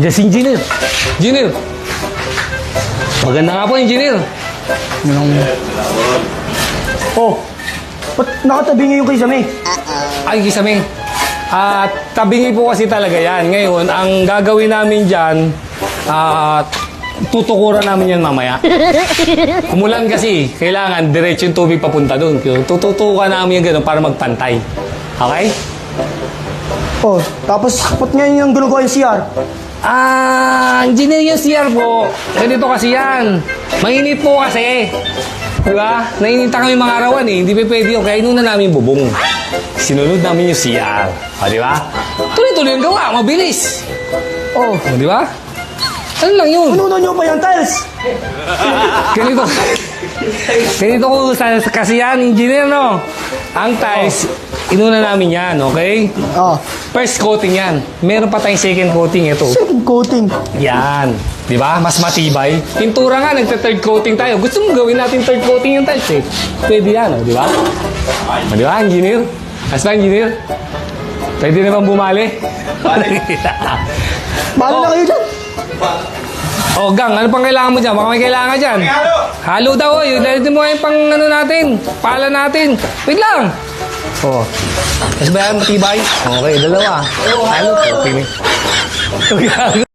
Diyan si Engineer. Engineer. Maganda nga po, Engineer. Oh, ba't nakatabi niyo yung kisame? Ay, Kisame. Tabingi po kasi talaga yan. Ngayon, ang gagawin namin dyan, tutukuran namin yan mamaya. Umulan kasi, kailangan diretso yung tubig papunta doon. Tututukan namin yan gano'n para magpantay. Okay? Oh, tapos ba't ngayon yung ginagawa yung CR? Engineer yung CR po. Ganito kasi yan. Mainit po kasi. Diba? Nainita kami mga arawan eh. Hindi pa pwede yun. Kaya inuna namin bubong. Sinunod namin yung CR. O, diba? Tuloy-tuloy yung gawa. Mabilis. Oh, O, diba? Ano lang yun? pununan niyo pa yung tiles. Ganito. Ganito ko kasi yan, engineer, no? Ang tiles, inuna namin yan, okay? Ah, First coating yan. Meron pa tayong second coating ito. second coating. Yan. Di ba? Mas matibay. Pintura nga, nagta-third coating tayo. Gusto mo gawin natin third coating yung tiles eh. Pwede yan, oh, di ba? O, di ba, engineer? As ba, engineer? Pwede naman bumali. Bahala na kayo dyan. Oh, Gang, ano pang kailangan mo dyan? Baka may kailangan dyan. Halo! Halo daw, oh. Yung dahil mo yung pang ano natin. Pala natin. Wait lang. Oh. Mas ba yan matibay? Okay, dalawa. Halo. Okay.